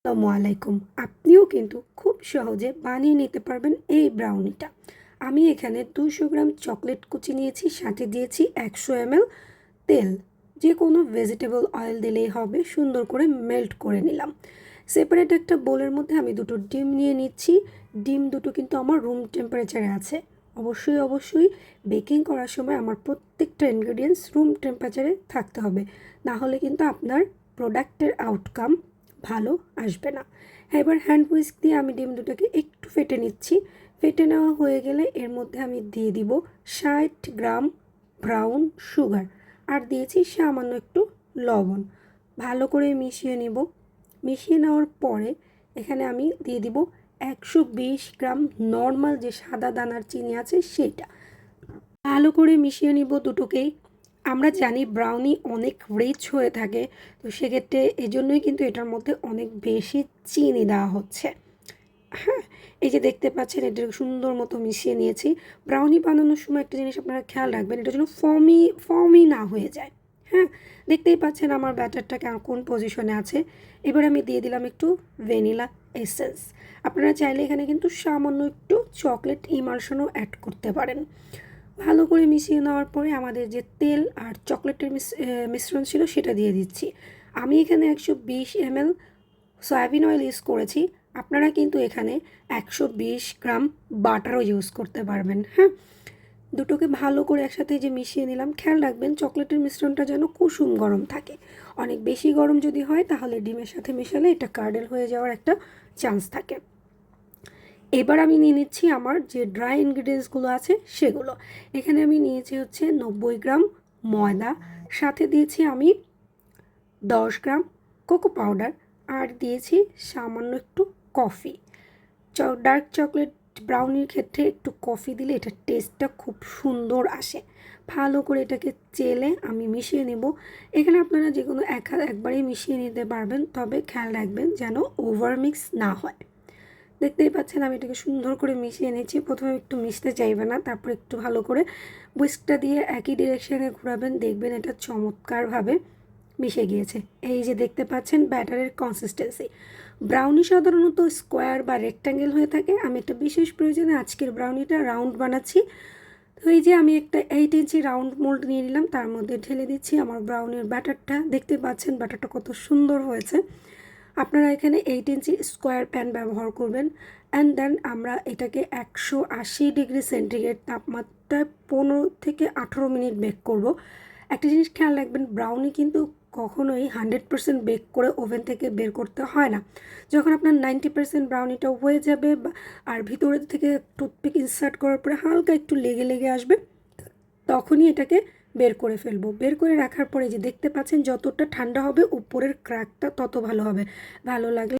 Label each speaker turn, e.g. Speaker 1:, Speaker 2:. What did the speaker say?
Speaker 1: আসসালামু আলাইকুম। আপনিও কিন্তু খুব সহজে বানিয়ে নিতে পারবেন এই ব্রাউনিটা। আমি এখানে 200 গ্রাম চকলেট কুচি নিয়েছি, সাথে দিয়েছি 100 ml তেল। যে কোনো ভেজিটেবল অয়েল দিলেই হবে। সুন্দর করে মেল্ট করে নিলাম। সেপারেট একটা বোলের মধ্যে আমি দুটো ডিম নিয়ে নিচ্ছি। ডিম দুটো কিন্তু আমার রুম টেম্পারেচারে আছে। অবশ্যই বেকিং করার সময় আমার প্রত্যেকটা ইনগ্রেডিয়েন্টস রুম টেম্পারেচারে থাকতে হবে, না হলে কিন্তু আপনার প্রোডাক্টের আউটকাম ভালো আসবে না। হ্যাঁ, এবার হ্যান্ড হুইস্ক দিয়ে আমি ডিম দুটোকে একটু ফেটে নিচ্ছি। ফেটে নেওয়া হয়ে গেলে এর মধ্যে আমি দিয়ে দিব 60 গ্রাম ব্রাউন সুগার, আর দিয়েছি সামান্য একটু লবণ। ভালো করে মিশিয়ে নেব। মিশিয়ে নেওয়ার পরে এখানে আমি দিয়ে দিব 120 গ্রাম নর্মাল যে সাদা দানার চিনি আছে সেটা। ভালো করে মিশিয়ে নিব দুটোকেই। আমরা জানি ব্রাউনি অনেক রিচ হয়ে থাকে, তো সেক্ষেত্রে এজন্যই কিন্তু এটার মধ্যে অনেক বেশি চিনি দেওয়া হচ্ছে। হ্যাঁ, এই যে দেখতে পাচ্ছেন এটা সুন্দর মতো মিশিয়ে নিয়েছি। ব্রাউনি বানানোর সময় একটা জিনিস আপনারা খেয়াল রাখবেন, এটা যেন ফর্মি না হয়ে যায়। হ্যাঁ, দেখতেই পাচ্ছেন আমার ব্যাটারটা কোন পজিশনে আছে। এবার আমি দিয়ে দিলাম একটু ভ্যানিলা এসেন্স। আপনারা চাইলে এখানে কিন্তু সামান্য একটু চকলেট ইমালশনও অ্যাড করতে পারেন। ভালো করে মিশিয়ে নেওয়ার পরে আমাদের যে তেল আর চকলেটের মিশ্রণ ছিল সেটা দিয়ে দিচ্ছি। আমি এখানে 120 ml সয়াবিন অয়েল ইউজ করেছি। আপনারা কিন্তু এখানে 120 গ্রাম বাটারও ইউজ করতে পারবেন। হ্যাঁ, দুটোকে ভালো করে একসাথে যে মিশিয়ে নিলাম। খেয়াল রাখবেন চকলেটের মিশ্রণটা যেন কুসুম গরম থাকে। অনেক বেশি গরম যদি হয় তাহলে ডিমের সাথে মেশালে এটা কার্ডেল হয়ে যাওয়ার একটা চান্স থাকে। এবার আমি নিয়ে নিচ্ছি আমার যে ড্রাই ইনগ্রিডিয়েন্টসগুলো আছে সেগুলো। এখানে আমি নিয়েছি হচ্ছে 90 গ্রাম ময়দা, সাথে দিয়েছি আমি 10 গ্রাম কোকো পাউডার, আর দিয়েছি সামান্য একটু কফি। ডার্ক চকলেট ব্রাউনির ক্ষেত্রে একটু কফি দিলে এটার টেস্টটা খুব সুন্দর আসে। ভালো করে এটাকে চেলে আমি মিশিয়ে নেব। এখানে আপনারা যে কোনো একবারেই মিশিয়ে নিতে পারবেন, তবে খেয়াল রাখবেন যেন ওভার মিক্স না হয়। দেখতেই পাচ্ছেন আমি এটাকে সুন্দর করে মিশিয়ে নিচ্ছি। প্রথমে একটু মিশতে চাইবে না, তারপর একটু ভালো করে হুইস্কটা দিয়ে একই ডিরেকশনে ঘোরাবেন, দেখবেন এটা চমৎকারভাবে মিশে গিয়েছে। এই যে দেখতে পাচ্ছেন ব্যাটারের কনসিস্টেন্সি। ব্রাউনি সাধারণত স্কোয়ার বা রেক্ট্যাঙ্গেল হয়ে থাকে, আমি একটা বিশেষ প্রয়োজনে আজকের ব্রাউনিটা রাউন্ড বানাচ্ছি। তো এই যে আমি একটা 8 ইঞ্চি রাউন্ড মোল্ড নিয়ে নিলাম, তার মধ্যে ঢেলে দিচ্ছি আমার ব্রাউনির ব্যাটারটা। দেখতে পাচ্ছেন ব্যাটারটা কত সুন্দর হয়েছে। আপনারা এখানে 8 ইঞ্চি স্কোয়ার প্যান ব্যবহার করবেন। অ্যান্ড দেন আমরা এটাকে 180 ডিগ্রি সেন্টিগ্রেড তাপমাত্রায় 15 থেকে 18 মিনিট বেক করব। একটা জিনিস খেয়াল রাখবেন, ব্রাউনি কিন্তু কখনোই 100% বেক করে ওভেন থেকে বের করতে হয় না। যখন আপনার 90% ব্রাউনিটা হয়ে যাবে আর ভিতরে থেকে টুথপিক ইনসার্ট করার পরে হালকা একটু লেগে আসবে, তখনই এটাকে বের করে ফেলবো। বের করে রাখার পরে যে দেখতে পাচ্ছেন যতটা ঠান্ডা হবে উপরের ক্র্যাকটা তত ভালো হবে। ভালো লাগলে